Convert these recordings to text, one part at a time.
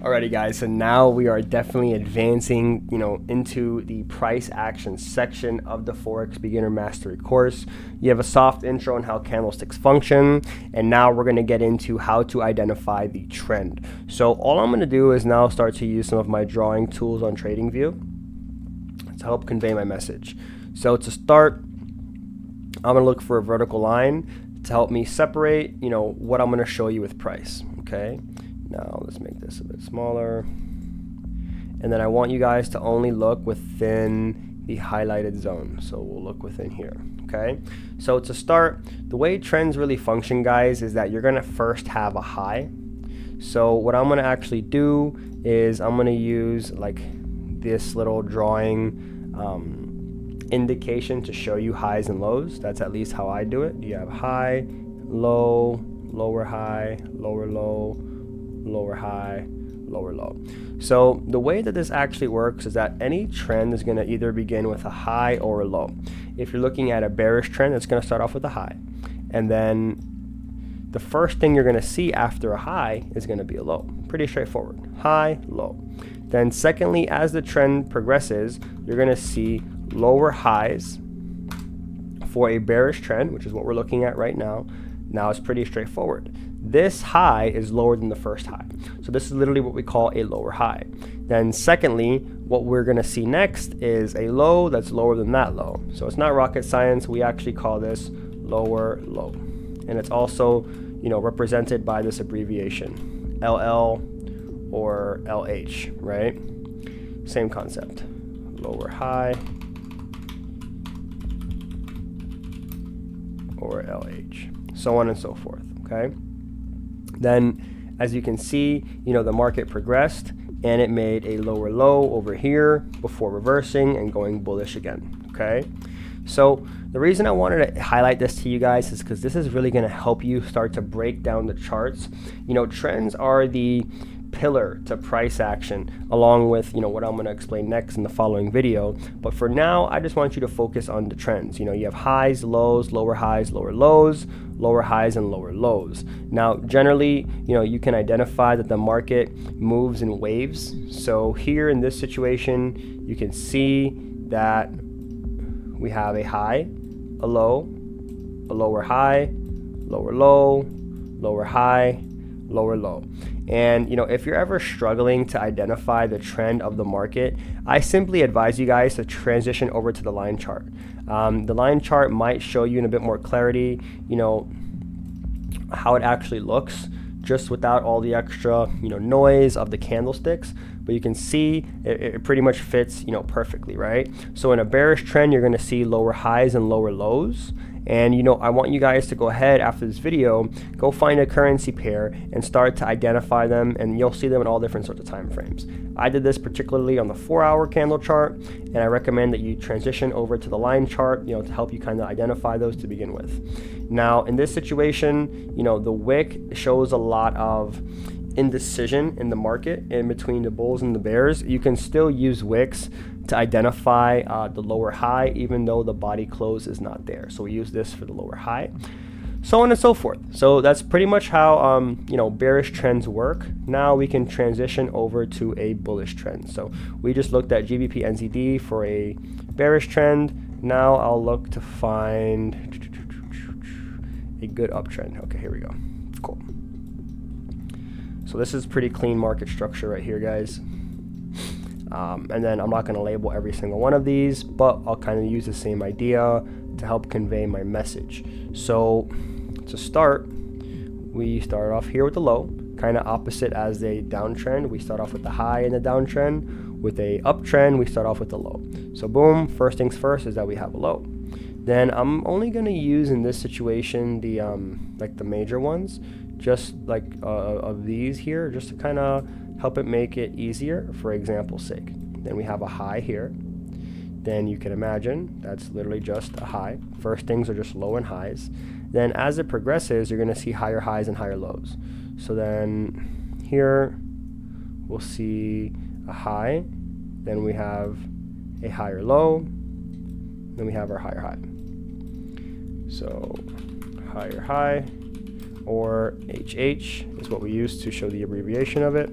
Alrighty guys, so now we are definitely advancing, into the price action section of the Forex Beginner Mastery course. You have a soft intro on how candlesticks function, and now we're going to get into how to identify the trend. So all I'm going to do is now start to use some of my drawing tools on TradingView to help convey my message. So to start, I'm going to look for a vertical line to help me separate, what I'm going to show you with price, okay? Now let's make this a bit smaller. And then I want you guys to only look within the highlighted zone. So we'll look within here, okay? So to start, the way trends really function, guys, is that you're gonna first have a high. So what I'm gonna actually do is I'm gonna use like this little drawing indication to show you highs and lows. That's at least how I do it. You have high, low, lower high, lower low, lower high, lower low. So the way that this actually works is that any trend is going to either begin with a high or a low. If you're looking at a bearish trend, it's going to start off with a high. And then the first thing you're going to see after a high is going to be a low. Pretty straightforward. High, low. Then secondly, as the trend progresses, you're going to see lower highs for a bearish trend, which is what we're looking at right now. Now it's pretty straightforward. This high is lower than the first high. So this is literally what we call a lower high. Then secondly, what we're going to see next is a low that's lower than that low. So it's not rocket science. We actually call this lower low. And it's also, represented by this abbreviation, LL or LH, right? Same concept. Lower high or LH. So on and so forth, okay? Then, as you can see, the market progressed and it made a lower low over here before reversing and going bullish again, okay? So the reason I wanted to highlight this to you guys is because this is really going to help you start to break down the charts. Trends are the pillar to price action, along with what I'm going to explain next in the following video. But for now, I just want you to focus on the trends. You have highs, lows, lower highs, lower lows, lower highs, and lower lows. Now generally, you can identify that the market moves in waves. So here in this situation, you can see that we have a high, a low, a lower high, lower low, lower high, lower low. And if you're ever struggling to identify the trend of the market, I simply advise you guys to transition over to the line chart. The line chart might show you in a bit more clarity, how it actually looks, just without all the extra, noise of the candlesticks. But you can see it pretty much fits, perfectly, right? So in a bearish trend, you're going to see lower highs and lower lows. And I want you guys to go ahead after this video, go find a currency pair and start to identify them, and you'll see them in all different sorts of time frames. I did this particularly on the 4-hour candle chart, and I recommend that you transition over to the line chart, to help you kind of identify those to begin with. Now, in this situation, the wick shows a lot of indecision in the market in between the bulls and the bears. You can still use wicks to identify the lower high, even though the body close is not there. So we use this for the lower high, so on and so forth. So that's pretty much how bearish trends work. Now we can transition over to a bullish trend. So we just looked at GBP NZD for a bearish trend. Now I'll look to find a good uptrend. Okay, here we go. Cool. So this is pretty clean market structure right here, guys. And then I'm not going to label every single one of these, but I'll kind of use the same idea to help convey my message. So to start, we start off here with the low, kind of opposite as a downtrend. We start off with the high in the downtrend. With a uptrend, we start off with the low. So boom, first things first is that we have a low. Then I'm only going to use in this situation the like the major ones, just like of these here, just to kind of help it make it easier for example's sake. Then we have a high here. Then you can imagine that's literally just a high. First things are just low and highs. Then as it progresses, you're going to see higher highs and higher lows. So then here we'll see a high. Then we have a higher low. Then we have our higher high. So higher high, or HH is what we use to show the abbreviation of it.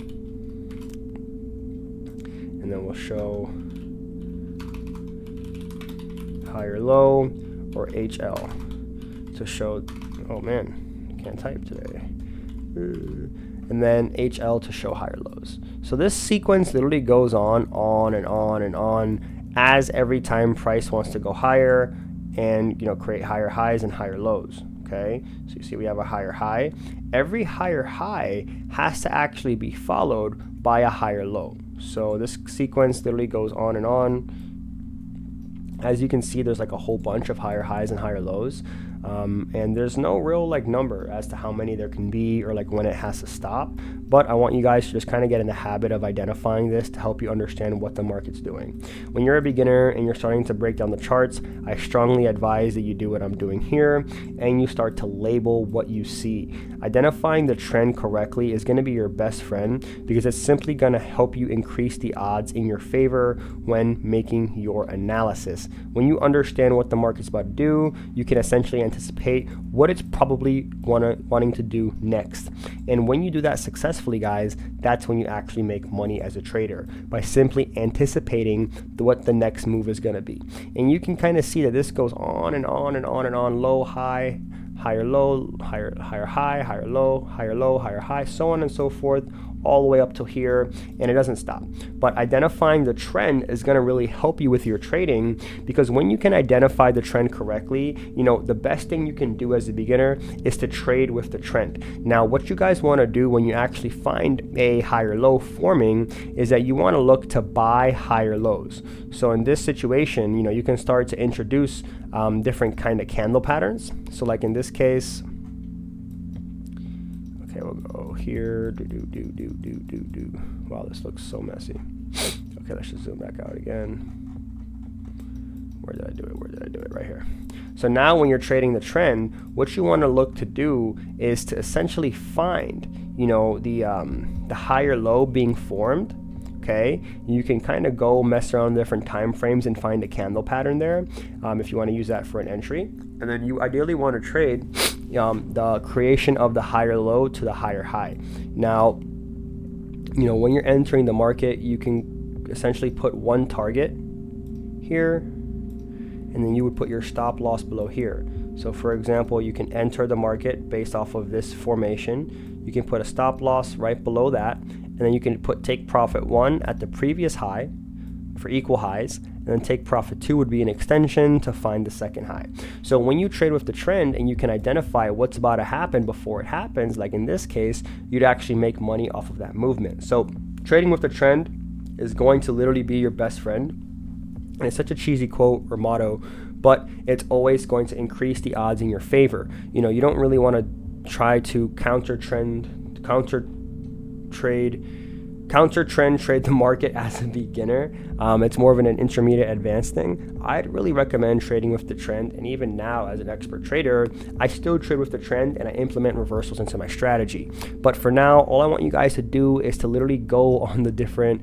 and then we'll show higher low, or HL to show, oh man, I can't type today. And then HL to show higher lows. So this sequence literally goes on and on and on as every time price wants to go higher and, you know, create higher highs and higher lows. Okay, so you see we have a higher high. Every higher high has to actually be followed by a higher low. So this sequence literally goes on and on. As you can see, there's like a whole bunch of higher highs and higher lows. And there's no real like number as to how many there can be or like when it has to stop. But I want you guys to just kind of get in the habit of identifying this to help you understand what the market's doing. When you're a beginner and you're starting to break down the charts, I strongly advise that you do what I'm doing here and you start to label what you see. Identifying the trend correctly is going to be your best friend because it's simply going to help you increase the odds in your favor when making your analysis. When you understand what the market's about to do, you can essentially anticipate what it's probably wanting to do next. And when you do that successfully, guys, that's when you actually make money as a trader, by simply anticipating what the next move is going to be. And you can kind of see that this goes on and on and on and on, low, high, higher low, higher high, higher low, higher high, so on and so forth, all the way up to here, and it doesn't stop. But identifying the trend is going to really help you with your trading, because when you can identify the trend correctly, you know, the best thing you can do as a beginner is to trade with the trend. Now, what you guys want to do when you actually find a higher low forming is that you want to look to buy higher lows. So in this situation, you know, you can start to introduce different kind of candle patterns. So like in this case, okay, we'll go here. Wow, this looks so messy. Okay, let's just zoom back out again. Where did I do it? Right here. So now when you're trading the trend, what you want to look to do is to essentially find, you know, the higher low being formed. Okay, you can kind of go mess around different time frames and find a candle pattern there if you want to use that for an entry. And then you ideally want to trade the creation of the higher low to the higher high. Now, you know, when you're entering the market, you can essentially put one target here, and then you would put your stop loss below here. So for example, you can enter the market based off of this formation. You can put a stop loss right below that, and then you can put take profit 1 at the previous high for equal highs, and then take profit 2 would be an extension to find the second high. So when you trade with the trend and you can identify what's about to happen before it happens, like in this case, you'd actually make money off of that movement. So trading with the trend is going to literally be your best friend. And it's such a cheesy quote or motto, but it's always going to increase the odds in your favor. You know, you don't really want to try to counter trend trade the market as a beginner. It's more of an intermediate advanced thing. I'd really recommend trading with the trend, and even now as an expert trader, I still trade with the trend and I implement reversals into my strategy. But for now, all I want you guys to do is to literally go on the different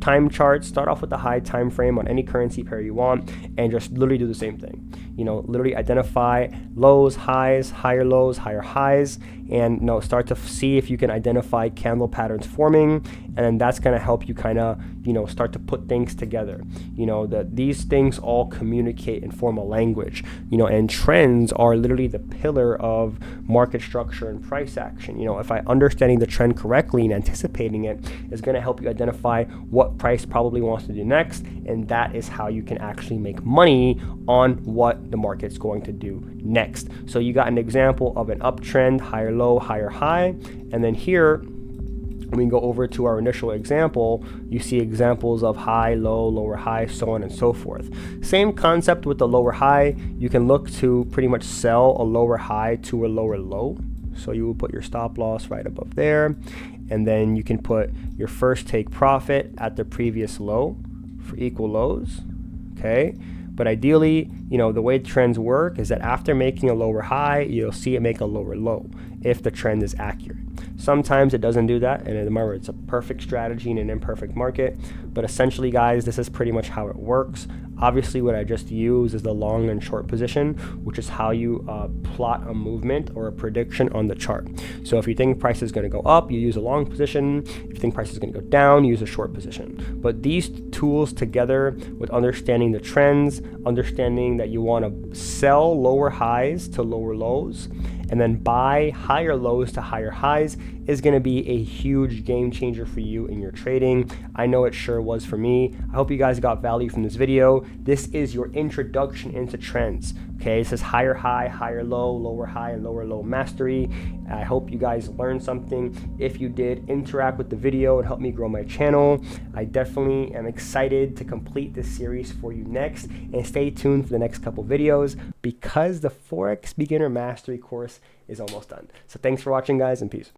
time charts, start off with the high time frame on any currency pair you want, and just literally do the same thing. You know, literally identify lows, highs, higher lows, higher highs, and you know, start to see if you can identify candle patterns forming, and then that's going to help you kind of, you know, start to put things together. You know, that these things all communicate and form a language, you know, and trends are literally the pillar of market structure and price action. You know, if I understanding the trend correctly and anticipating it is going to help you identify what price probably wants to do next, and that is how you can actually make money on what the market's going to do next. So you got an example of an uptrend, higher low, higher high, and then here when we go over to our initial example, you see examples of high, low, lower high, so on and so forth. Same concept with the lower high. You can look to pretty much sell a lower high to a lower low. So you will put your stop loss right above there, and then you can put your first take profit at the previous low for equal lows. Okay, but ideally, you know, the way trends work is that after making a lower high, you'll see it make a lower low if the trend is accurate. Sometimes it doesn't do that, and remember, it's a perfect strategy in an imperfect market. But essentially, guys, this is pretty much how it works. Obviously, what I just used is the long and short position, which is how you plot a movement or a prediction on the chart. So if you think price is going to go up, you use a long position. If you think price is going to go down, you use a short position. But these tools together with understanding the trends, understanding that you want to sell lower highs to lower lows, and then buy higher lows to higher highs is going to be a huge game changer for you in your trading. I know it sure was for me. I hope you guys got value from this video. This is your introduction into trends. Okay, it says higher high, higher low, lower high, and lower low mastery. I hope you guys learned something. If you did, interact with the video and help me grow my channel. I definitely am excited to complete this series for you next, and stay tuned for the next couple videos because the Forex Beginner Mastery course is almost done. So thanks for watching, guys, and peace.